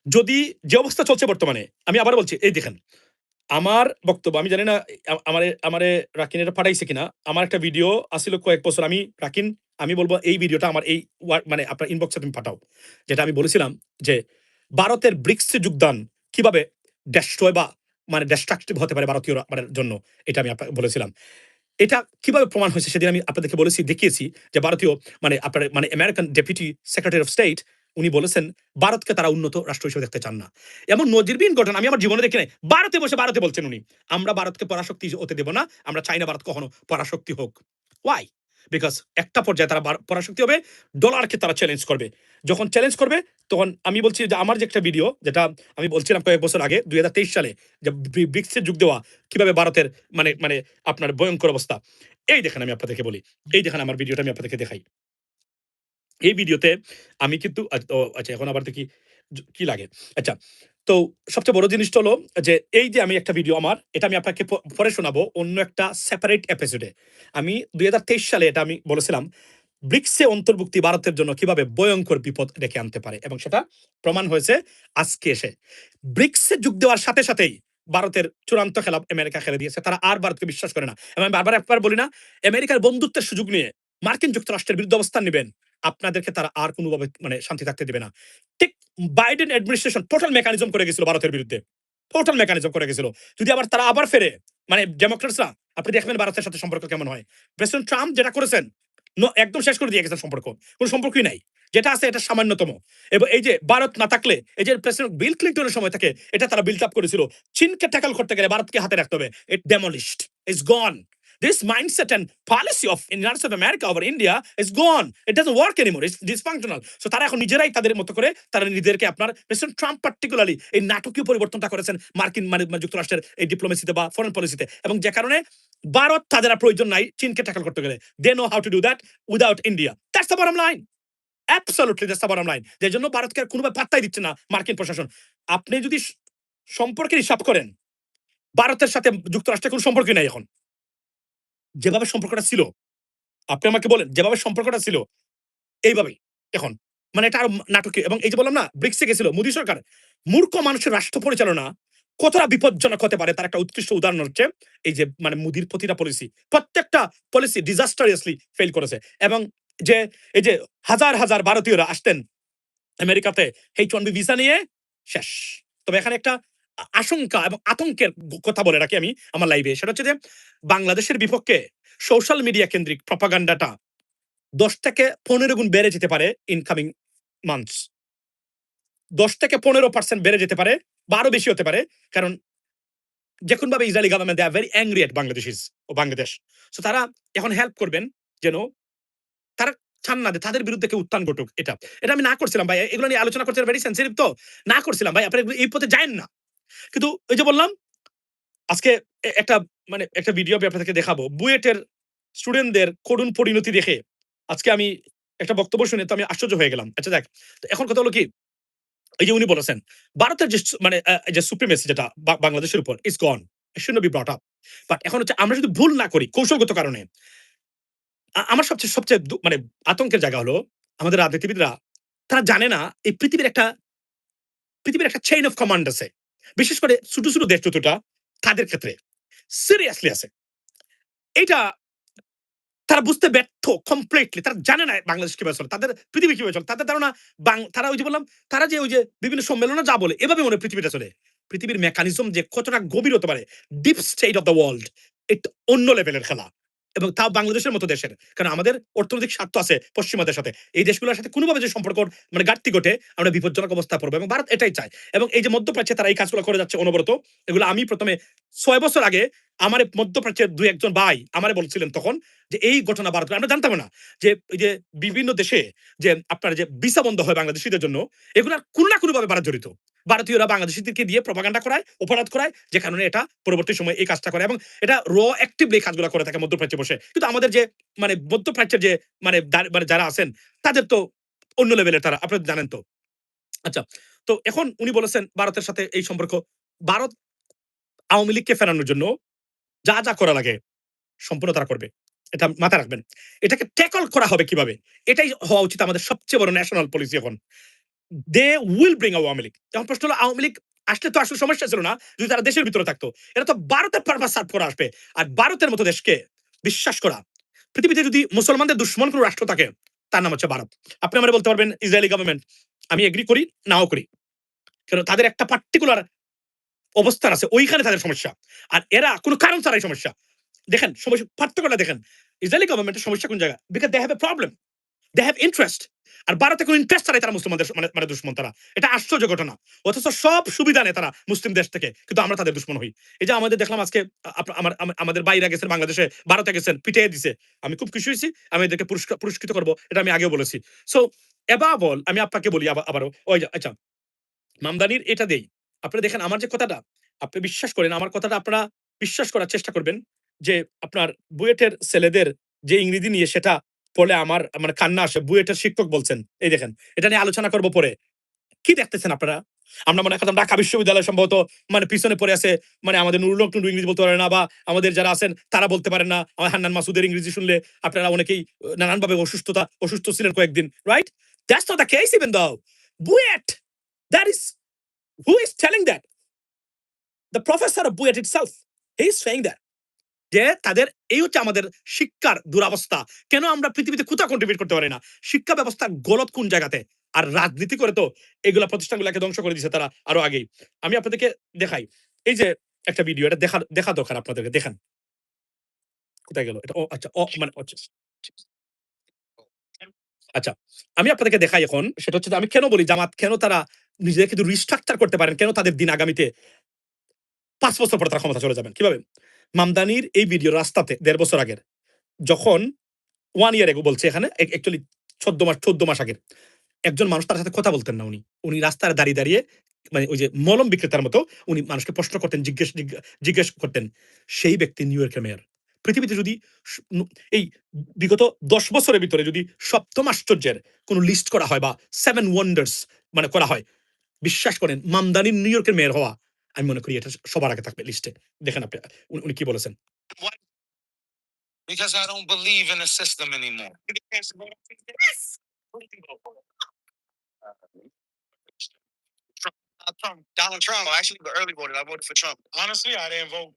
যদি যে অবস্থা চলছে বর্তমানে, আমি আবার বলছি, এই দেখেন আমার বক্তব্য, আমি জানি না আমারে রাকিন এটা পাঠাইছে কিনা। আমার একটা ভিডিও আসিল কয়েক বছর, আমি রাকিন, আমি বলবো এই ভিডিওটা আমার এই মানে আপনার ইনবক্সে তুমি পাঠাও, যেটা আমি বলেছিলাম যে ভারতের ব্রিক্সে যোগদান কিভাবে ডেস্ট্রয় বা মানে ডিস্ট্রাকটিভ হতে পারে ভারতীয় মানে জন্য, এটা আমি আপনাকে বলেছিলাম। এটা কিভাবে প্রমাণ হয়েছে সেদিন আমি আপনাদেরকে বলেছি, দেখিয়েছি যে ভারতীয় মানে আপনার মানে American deputy secretary of state উনি বলেছেন ভারতকে তারা উন্নত রাষ্ট্র হিসেবে দেখতে চান না। এমন নজিরবিহীন ঘটনা আমি আমার জীবনে দেখি নাই। ভারতে বসে ভারতে বলছেন উনি, আমরা ভারতকে পরাশক্তি হতে দেব না, আমরা চাই না ভারত কখনো পরাশক্তি হোক। ওয়াই? বিকজ একটা পর্যায়ে তারা পরাশক্তি হবে, ডলারকে তারা চ্যালেঞ্জ করবে। যখন চ্যালেঞ্জ করবে, তখন আমি বলছি যে আমার যে একটা ভিডিও, যেটা আমি বলছিলাম কয়েক বছর আগে 2023 সালে, যে ব্রিক্সে যোগ দেওয়া কিভাবে ভারতের মানে মানে আপনার ভয়ঙ্কর অবস্থা। এই দেখেন আমি আপনাদেরকে বলি, এই দেখেন আমার ভিডিওটা আমি আপনাদেরকে দেখাই। এই ভিডিওতে আমি কিন্তু আচ্ছা এখন আবার দেখি কি লাগে। আচ্ছা, তো সবচেয়ে বড় জিনিসটা হলো যে এই যে আমি একটা ভিডিও আমার, এটা আমি আপনাকে পরে শোনাবো অন্য একটা সেপারেট এপিসোডে। আমি 2023 সালে এটা আমি বলেছিলাম ব্রিক্সে অন্তর্ভুক্তি ভারতের জন্য কিভাবে ভয়ঙ্কর বিপদ ডেকে আনতে পারে, এবং সেটা প্রমাণ হয়েছে আজকে এসে। ব্রিক্সে যোগ দেওয়ার সাথে সাথেই ভারতের চূড়ান্ত খেলা আমেরিকা খেলে দিয়েছে। তারা আর ভারতকে বিশ্বাস করে না, এবং আমি বারবার একবার বলি না, আমেরিকার বন্ধুত্বের সুযোগ নিয়ে মার্কিন যুক্তরাষ্ট্রের বিরুদ্ধে অবস্থান নেবেন, আপনাদেরকে তারা আর কোনোভাবে মানে শান্তি থাকতে দেবে না। ঠিক বাইডেন অ্যাডমিনিস্ট্রেশন টোটাল মেকানিজম করে গেছিল ভারতের বিরুদ্ধে, টোটাল মেকানিজম করে গেছিল। যদি আবার তারা আবার ফেরে, মানে ডেমোক্রেটসরা, আপনি দেখবেন ভারতের সাথে সম্পর্ক কেমন হয়। প্রেসিডেন্ট ট্রাম্প যেটা করেছেন, একদম শেষ করে দিয়ে গেছেন সম্পর্ক, কোনো সম্পর্কই নাই। যেটা আছে এটা সামান্যতম। এবং এই যে ভারত না থাকলে, এই যে প্রেসিডেন্ট বিল ক্লিন্টনের সময় থেকে এটা তারা বিল্ড আপ করেছিল, চীনকে ট্যাকল করতে গেলে ভারতকে হাতে রাখতে হবে, it demolished, is gone. This mindset and policy of United States of America over India is gone. It doesn't work anymore. It's dysfunctional. So তারা এখন নিজেরাই তাদের মতো করে তারা নিজেদেরকে আপনার প্রেসিডেন্ট ট্রাম্প পার্টিকুলারলি এই নাটকীয় পরিবর্তনটা করেছেন মার্কিন যুক্তরাষ্ট্রের এই ডিপ্লোমেসিতে বা ফরেন পলিসিতে, এবং যে কারণে ভারত তাদের আর প্রয়োজন নাই চীনকে ট্যাকল করতে গেলে। They know how to do that without India. That's the bottom line. Absolutely, that's the bottom line. যে জন্য ভারতকে আর কোনোভাবে পাত্তাই দিচ্ছে না মার্কিন প্রশাসন। আপনি যদি সম্পর্কের হিসাব করেন, ভারতের সাথে যুক্তরাষ্ট্রের কোনো সম্পর্কই নাই এখন। যেভাবে সম্পর্কটা ছিল, আপনি আমাকে বলেন যেভাবে সম্পর্কটা ছিল এইভাবেই এখন, মানে এটা আরো নাটকীয়। এবং এই যে বললাম না ব্রিক্সে গেছিল মোদী সরকার, মূর্খ মানুষের রাষ্ট্র পরিচালনা কতটা বিপজ্জনক হতে পারে তার একটা উৎকৃষ্ট উদাহরণ হচ্ছে এই যে মানে মোদির প্রতিটা পলিসি, প্রত্যেকটা পলিসি ডিজাস্টারিয়াসলি ফেল করেছে। এবং যে এই যে হাজার হাজার ভারতীয়রা আসতেন আমেরিকাতে H-1B ভিসা নিয়ে, শেষ। তবে এখানে একটা আশঙ্কা এবং আতঙ্কের কথা বলে রাখি আমি আমার লাইভে, সেটা হচ্ছে যে বাংলাদেশের বিপক্ষে সোশ্যাল মিডিয়া কেন্দ্রিক প্রপাগান্ডাটা 10 থেকে 15 গুণ বেড়ে যেতে পারে ইনকামিং মান্থস। 10 থেকে 15% বেড়ে যেতে পারে বা আরো বেশি হতে পারে, কারণ যেকোন ভাবে Israeli government they are very angry at Bangladeshis ও বাংলাদেশ। সো তারা এখন হেল্প করবেন যেন তারা চান না যে তাদের বিরুদ্ধে কেউ উত্থান ঘটুক। এটা এটা আমি না করছিলাম ভাই, এগুলো নিয়ে আলোচনা করতে ভেরি সেনসিটিভ, তো না করছিলাম ভাই, আপনারা এই পথে যায়েন না। কিন্তু ওই যে বললাম আজকে একটা মানে একটা ভিডিও আমি আপনাদেরকে দেখাবো বুয়েটের স্টুডেন্টদের করুণ পরিণতি দেখে আজকে আমি একটা বক্তব্য শুনে তো আমি আশ্চর্য হয়ে গেলাম। আচ্ছা দেখ, তো এখন কথা হলো কি, এই যে উনি বলেছেন ভারতের যে মানে যে সুপ্রিমেসি যেটা বাংলাদেশের উপর is gone, it should not be brought up. But এখন হচ্ছে আমরা যদি ভুল না করি কৌশলগত কারণে, আমার সবচেয়ে সবচেয়ে মানে আতঙ্কের জায়গা হলো আমাদের রাজনীতিবিদরা তারা জানে না এই পৃথিবীর একটা চেইন অফ কমান্ড আছে, বিশেষ করে ছোট ছোট দেশ যতটা তাদের ক্ষেত্রে সিরিয়াসলি আছে। এটা তারা বুঝতে ব্যর্থ কমপ্লিটলি। তারা জানে না বাংলাদেশ কিভাবে চলে, তাদের পৃথিবী কিভাবে চলে। তাদের ধারণা তারা ওই যে বললাম, তারা যে ওই যে বিভিন্ন সম্মেলনে যা বলে এভাবে মনে পৃথিবীটা চলে। পৃথিবীর মেকানিজম যে কতটা গভীর হতে পারে, deep state of the world, এটা অন্য লেভেলের খেলা। এবং তাও বাংলাদেশের মতো দেশের, কারণ আমাদের অর্থনৈতিক স্বার্থ আছে পশ্চিমাদের সাথে। এই দেশগুলোর সাথে কোনোভাবে যে সম্পর্ক মানে ঘাটতি ঘটে আমরা বিপজ্জনক অবস্থায় পড়বো, এবং ভারত এটাই চায়। এবং এই যে মধ্যপ্রাচ্যে তারা এই কাজগুলো করে যাচ্ছে অনবরত, এগুলো আমি প্রথমে 6 বছর আগে আমার মধ্যপ্রাচ্যের 2-1 ভাই আমারে বলছিলেন তখন যে এই ঘটনা ভারত, আমরা জানতাম না যে এই যে বিভিন্ন দেশে যে আপনার যে ভিসা বন্ধ হয় বাংলাদেশীদের জন্য, এগুলো কোনো না কোনো ভাবে ভারত জড়িত। ভারতীয়রা বাংলাদেশীদেরকে দিয়ে প্রপাগান্ডা করায়, অপরাধ করায়, যে কারণে এটা পরবর্তী সময় এই কাজটা করে, এবং এটা অ্যাক্টিভলি কাজগুলো করে থাকে মধ্যপ্রাচ্যে বসে। কিন্তু আমাদের যে মানে মধ্যপ্রাচ্যের যে মানে যারা আছেন তাদের তো অন্য লেভেলের, তারা আপনারা জানেন তো। আচ্ছা, তো এখন উনি বলেছেন ভারতের সাথে এই সম্পর্ক, ভারত আওয়ামী লীগকে ফেরানোর জন্য যা যা করা লাগে সম্পূর্ণ তারা করবে। এটা মাথায় রাখবেন। এটাকে ট্যাকল করা হবে কিভাবে? এটাই হওয়া উচিত আমাদের সবচেয়ে বড় ন্যাশনাল পলিসি এখন। They will bring Awami League. এখন প্রশ্ন হলো আওয়ামী লীগ আসলে তো আসলে সমস্যা ছিল না যদি তারা দেশের ভিতরে থাকতো। এটা তো ভারতের পারপাস সার্ভ করে আসবে। আর ভারতের মতো দেশকে বিশ্বাস করা, পৃথিবীতে যদি মুসলমানদের দুশ্মন কোনো রাষ্ট্র থাকে তার নাম হচ্ছে ভারত। আপনি আমারে বলতে পারবেন ইসরায়েলি গভর্নমেন্ট, আমি এগ্রি করি নাও করি। কারণ তাদের একটা পার্টিকুলার অবস্থান আছে, ওইখানে তাদের সমস্যা। আর এরা কোনো কারণ ছাড়াই সমস্যা। দেখেন সমস্যা পার্থক্যটা দেখেন। ইসরায়েলি গভর্নমেন্টের সমস্যা কোন জায়গায়? Because they have a problem, they have interest. আর ভারতে কোনো ইন্টারেস্ট ছাড়াই তারা মুসলমানদের মানে মানে দুশ্মন তারা। এটা আশ্চর্য ঘটনা। অথচ সব সুবিধা নেয় তারা মুসলিম দেশ থেকে, কিন্তু আমরা তাদের দুশ্মন হই। এই যে আমাদের দেখলাম আজকে আমাদের বাইরে গেছেন বাংলাদেশে, ভারতে গেছেন, পিটিয়ে দিছে। আমি খুব খুশি হয়েছি, আমি এদেরকে পুরস্কৃত করবো, এটা আমি আগেও বলেছি। সো এবার আমি আপনাকে বলি আবারও ওই যে আচ্ছা মামদানির এটা দেই। আপনারা দেখেন আমার যে কথাটা, আপনি বিশ্বাস করেন আমার কথাটা, আপনারা বিশ্বাস করার চেষ্টা করবেন যে আপনার বুয়েটের ছেলেদের যে ইংরেজি নিয়ে সেটা পড়লে আমার মানে কান্না আসে। বুয়েটের শিক্ষক বলছেন, এই দেখেন এটা নিয়ে আলোচনা করব পরে। কি দেখতেছেন আপনারা? আমরা মনে করতাম ঢাকা বিশ্ববিদ্যালয় সম্ভবত মানে পিছনে পড়ে আছে, মানে আমাদের নুরুল হক টুন্ডু ইংরেজি বলতে পারে না, বা আমাদের যারা আছেন তারা বলতে পারেন না। আমার হান্নান মাসুদের ইংরেজি শুনলে আপনারা অনেকেই নানানভাবে অসুস্থ ছিলেন কয়েকদিন, right? That's not the case even though. BUET, that is who is telling that? The professor of Buet itself. He is saying that. যে তাদের এই হচ্ছে আমাদের শিক্ষার দুরবস্থা। কেন আমরা পৃথিবীতে কোথাও কন্ট্রিবিউট করতে পারি না? শিক্ষা ব্যবস্থা গলত কোন জায়গাতে? আর রাজনীতি করে তো এগুলা প্রতিষ্ঠানগুলোকে ধ্বংস করে দিয়েছে তারা আরো আগেই। আমি আপনাদেরকে দেখাই। এই যে একটা ভিডিও, এটা দেখা দরকার আপনাদেরকে। দেখেন। কোথায় গেল? এটা আচ্ছা মানে আচ্ছা। আচ্ছা, আমি আপনাদেরকে দেখাই এখন। সেটা হচ্ছে যে আমি কেন বলি জামাত কেন তারা নিজেদেরকে রিস্ট্রাকচার করতে পারেন? কেন তাদের দিন আগামীতে ৫ বছর পরে তারা ক্ষমতা চলে যাবেন। কিভাবে? মামদানির এই ভিডিও রাস্তাতে ১.৫ বছর আগের, যখন 1 ইয়ার এগো বলছে এখানে, অ্যাকচুয়ালি ১৪ মাস আগের। একজন মানুষ তার সাথে কথা বলতেন না উনি। উনি রাস্তায় দাঁড়িয়ে, দাঁড়িয়ে মানে ওই যে মলম বিক্রেতার মতো উনি মানুষকে প্রশ্ন করতেন, জিজ্ঞেস করতেন। সেই ব্যক্তি নিউ ইয়র্কের মেয়র। পৃথিবীতে যদি স নু এই বিগত ১০ বছরের ভিতরে যদি ৭ম আশ্চর্যের কোন লিস্ট করা হয় বা 7 ওয়ান্ডারস মানে করা হয়, বিশ্বাস করেন মামদানির নিউ ইয়র্কের মেয়র হওয়া, আমি মনে করি এটা সবার আগে থাকবে লিস্টে। দেখেন আপনি উনি কি বলেছেন? Because I don't believe in the system anymore. Yes. Trump, Donald Trump. I actually early voted. I voted for Trump. Honestly, I didn't vote.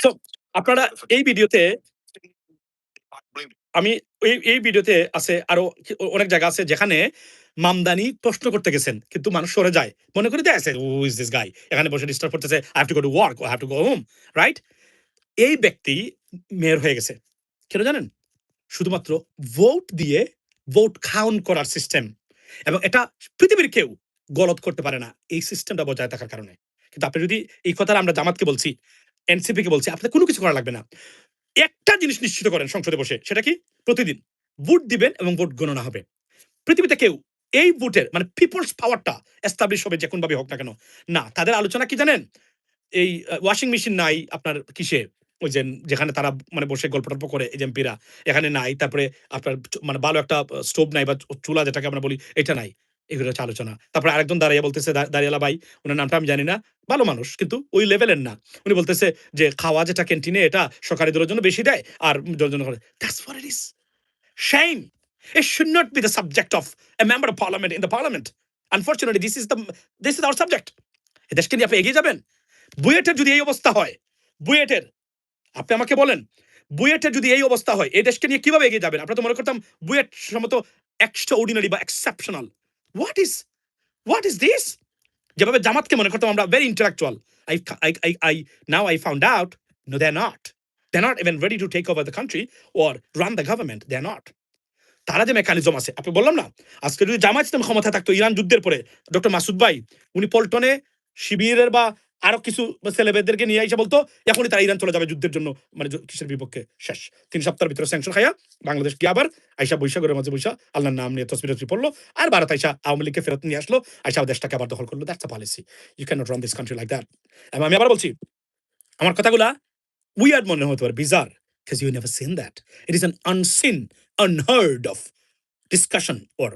So, আপনারা এই ভিডিওতে আমি এই ভিডিওতে আছে আরো অনেক জায়গা আছে যেখানে মামদানি প্রশ্ন করতে গেছেন কিন্তু মানুষ সরে যায়, মনে করে দেয় হু ইজ দিস গাই, এখানে বসে ডিস্টার্ব করতেছে, I have to go to work, I have to go home, right? এই ব্যক্তি মেয়র হয়ে গেছে কেন জানেন? শুধুমাত্র ভোট দিয়ে ভোট কাউন্ট করার সিস্টেম, এবং এটা পৃথিবীর কেউ গলত করতে পারে না এই সিস্টেমটা বজায় থাকার কারণে। কিন্তু আপনি যদি এই কথাটা আমরা জামাতকে বলছি, এনসিপি কে বলছি, আপনাদের কোনো কিছু করা লাগবে না। একটা জিনিস নিশ্চিত করেন সংসদে বসে, সেটা কি? প্রতিদিন ভোট দিবেন এবং ভোট গণনা হবে। পৃথিবীতে কেউ এই ভোটের মানে পিপলস পাওয়ারটা এস্টাবলিশ হবে যে কোনভাবে হোক না কেন। না, তাদের আলোচনা কি জানেন? এই ওয়াশিং মেশিন নাই আপনার কিসে? ওই যে যেখানে তারা মানে বসে গল্প-টল্প করে এই যে এমপিরা, এখানে নাই। তারপরে আপনার মানে ভালো একটা স্টোভ নাই বা চুলা যেটাকে আমরা বলি, এটা নাই। এগুলো হচ্ছে আলোচনা। তারপরে আরেকজন দাঁড়াইয়া বলতেছে, দাঁড়িয়ালা ভাই, উনার নামটা আমি জানি না। ভালো মানুষ কিন্তু ওই লেভেলের না। উনি বলতেছে যে খাওয়া যেটা ক্যান্টিনে এটা সরকারিদের জন্য বেশি দেয় আর জন্য করে। That's what it is. Shame. It should not be the subject of a member of parliament in the parliament. Unfortunately, this is our subject. এ দেশকে নিয়ে আপনি এগিয়ে যাবেন? বুয়েটের যদি এই অবস্থা হয়, বুয়েটের, আপনি আমাকে বলেন, বুয়েটের যদি এই অবস্থা হয়, এই দেশকে নিয়ে কিভাবে এগিয়ে যাবেন? আমরা তো মনে করতাম বুয়েট সম্ভবত এক্সট্রা অর্ডিনারি বা exceptional. What is what is this? যেভাবে জামাতকে মনে করতাম আমরা very intellectual. I now I found out, no, they're not. They're not even ready to take over the country or run the government. They're not. তারা যে mechanism আছে, আপনি বললাম না, আজকে যদি জামায়াত ইসলাম ক্ষমতায় থাকতো ইরান যুদ্ধের পরে, ডক্টর মাসুদ ভাই উনি পল্টনে শিবিরের বা আরো কিছু ছেলেমেয়েদেরকে নিয়ে এসে বলতো এখনই তারা ইরান চলে যাবে যুদ্ধের জন্য, মানে কিসের বিপক্ষে? শেষ ৩ সপ্তাহের ভিতরে স্যাংশন খাইয়া বাংলাদেশ কি আবার আইসা বৈশাখের মাঝে বৈশা আল্লাহর নাম নিয়ে তসবির পড়লো, আর ভারত আইসা আওয়ামী লীগকে ফেরত নিয়ে আসলো, আইসা দেশটাকে আবার দখল করলো। That's a policy. You can not run this country like that. এবং আমি আবার বলছি, আমার কথাগুলা উইয়ার্ড মনে হতে পারে, bizarre, because you never seen that. It is an unseen, unheard of discussion or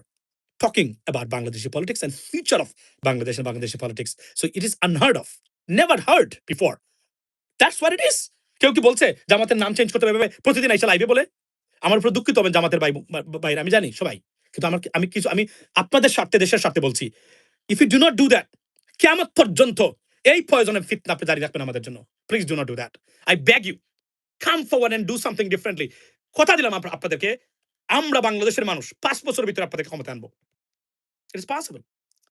talking about Bangladeshi politics and future of Bangladesh and Bangladeshi politics. So it is unheard of, never heard before. That's what it is. কেউ কি বলছে জামাতের নাম change করতে হবে প্রতিদিন আইসা লাইভে বলে? আমার উপর দুঃখিত হবেন জামাতের ভাইরা, আমি জানি সবাই, কিন্তু আমি আপনাদের স্বার্থে, দেশের স্বার্থে বলছি, if you do not do that, কিয়ামত পর্যন্ত এই পয়জনের ফিতনা আপনি জারি রাখবেন আমাদের জন্য। Please do not do that. I beg you, come forward and do something differently. কথা দিলাম আপনাদেরকে, আমরা বাংলাদেশের মানুষ ৫ বছরের ভিতরে আপনাদের ক্ষমতা আনবো। It is possible.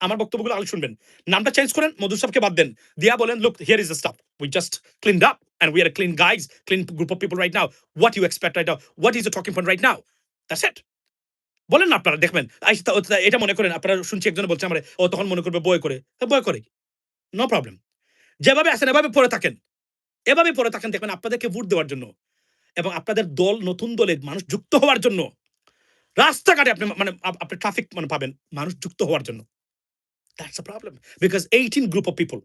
আমার বক্তব্যগুলো আগে শুনবেন। নামটা চেঞ্জ করেন, মধু সাহেবকে বাদ দেন। দিয়া বলেন, "Look, here is the stuff. We just cleaned up and we are a clean guys, clean group of people right now. What you expect right now? What is the talking point right now?" That's it. বলেন না আপনারা দেখবেন। এটা মনে করেন আপনারা, শুনছি একজন বলছে আমারে, ও তখন মনে করবে বয় করে। বয় করে। No problem. যেভাবে আছেন এভাবে পড়ে থাকেন। এভাবে পড়ে থাকেন, দেখবেন আপনাদেরকে ভোট দেওয়ার জন্য এবং আপনাদের দল, নতুন দলে মানুষ যুক্ত হওয়ার জন্য রাস্তাঘাটে আপনি মানে আপনি ট্রাফিক মানে পাবেন মানুষ যুক্ত হওয়ার জন্য। That's a problem because 18 group of people,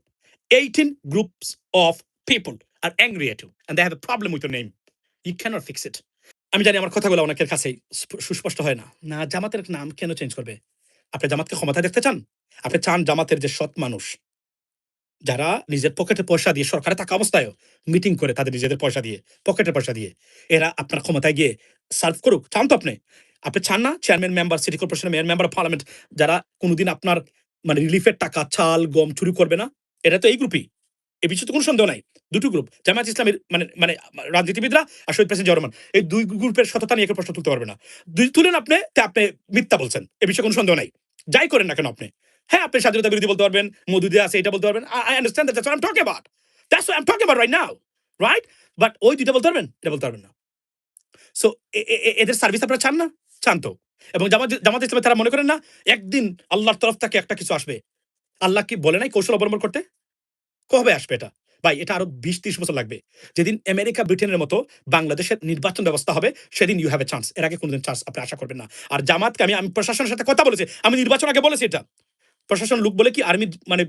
18 groups of people are angry at you and they have a problem with your name. You cannot fix it. আমি জানি আমার কথাগুলো অনেকের কাছে সুস্পষ্ট হয় না। না, জামাতের নাম কেন চেঞ্জ করবে? আপনি জামাতকে ক্ষমতায় দেখতে চান? আপনি চান জামাতের যে সৎ মানুষ, যারা নিজের পকেটে পয়সা দিয়ে সরকারে থাকা অবস্থায়ও মিটিং করে তাদের নিজেদের পয়সা দিয়ে, পকেটের পয়সা দিয়ে, এরা আপনার ক্ষমতায় গিয়ে সার্ভ করুক? চান তো আপনি? আপনি চান না চেয়ারম্যান মেম্বার, সিটি কর্পোরেশনের মেয়র, মেম্বার অফ পার্লামেন্ট যারা কোনদিন আপনার মানে রিলিফের টাকা, চাল, গম চুরি করবে না? এরা তো এই গ্রুপই। এ বিষয়ে তো কোনো সন্দেহ নাই। দুটো গ্রুপ, জামায়াত ইসলামীর মানে মানে রাজনীতিবিদরা আর শহীদ প্রেসিডেন্ট জিয়াউর রহমান, এই ২ গ্রুপের সততা নিয়ে কেউ প্রশ্ন তুলতে পারবে না। তুলেন আপনি, আপনি মিথ্যা বলছেন। এ বিষয়ে কোনো সন্দেহ নাই। যাই করেন না কেন আপনি। হ্যাঁ, আপনি স্বাধীনতা বিরোধী বলতে পারবেন, মধু দিয়ে আছে এটা বলতে পারবেন। I understand that. That's what I'm talking about. That's what I'm talking about right now. Right? But ওই ২ টা বলতে পারবেন? এটা বলতে পারবেন না। সো এদের সার্ভিস আপনারা চান না? চান তো। এবং জামাত ইসলামে তারা মনে করেন না একদিন আল্লাহর তরফ থেকে একটা কিছু আসবে? আল্লাহ কি বলে নাই কৌশল অবলম্বন করতে? কবে আসবে এটা? ভাই এটা আরো ২০-৩০ বছর লাগবে। যেদিন আমেরিকা, ব্রিটেনের মতো বাংলাদেশের নির্বাচন ব্যবস্থা হবে, সেদিন ইউ হ্যাভ এ চান্স। এর আগে কোনদিন চান্স আপনি আশা করবেন না। আর জামাতকে আমি প্রশাসনের সাথে কথা বলেছি। আমি নির্বাচন আগে বলেছি এটা। প্রশাসন লোক বলে কি আর্মি মানে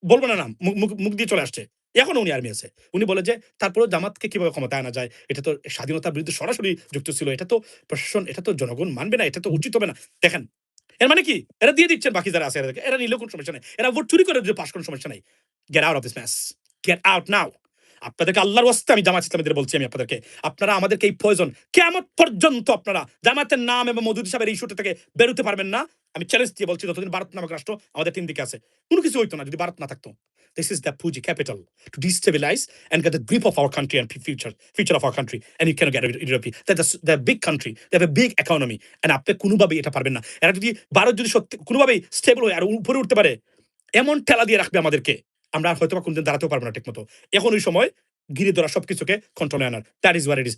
বলব না নাম। মুখ দিয়ে চলে আসছে। এখনো উনি আর্মি আছে। উনি বলে যে তারপরেও জামাতকে কিভাবে ক্ষমতায় আনা যায়? এটা তো স্বাধীনতার বিরুদ্ধে সরাসরি যুক্ত ছিল। এটা তো প্রশাসন, এটা তো জনগণ মানবে না। এটা তো উচিত হবে না। দেখেন, এর মানে কি? এরা দিয়ে দিচ্ছেন বাকি যারা আছে এদেরকে। এরা নিলেও কোন সমস্যা নাই। এরা ভোট চুরি করে যদি পাস কোন সমস্যা নাই। Get out of this mace. Get out now. আপনাদেরকে আল্লাহর ওয়াস্তে আমি জামাত ইসলামীদের বলছি আমি আপনাদেরকে। আপনারা আমাদেরকে এই পয়জন কিয়ামত পর্যন্ত আপনারা জামাতের নাম এবং মওদুদ সাহেবের ইস্যুটা থেকে বেরোতে পারবেন না। আমি চ্যালেঞ্জ দিয়ে বলছি যতদিন ভারত নামক রাষ্ট্র আমাদের ৩ দিকে আছে। কোন কিছু হইতো না যদি ভারত না থাকতো। This is the Puji capital to destabilize and get the grip of our country and future of our country. And you cannot get rid of it. They're a big country. They have a big economy. And আপনি কোনোভাবেই এটা পারবেন না। এরা যদি ভারত যদি সত্যি কোনোভাবেই স্টেবল হয়ে আর উপরে উঠতে পারে, এমন ঠেলা দিয়ে রাখবে আমাদেরকে, আমরা আর হয়তোবা কোনদিন দাঁড়াতেও পারবো না ঠিকমতো। এখন ওই সময় ঘিরে ধরা সবকিছুকে কন্ট্রোলে আনার। That is what it is.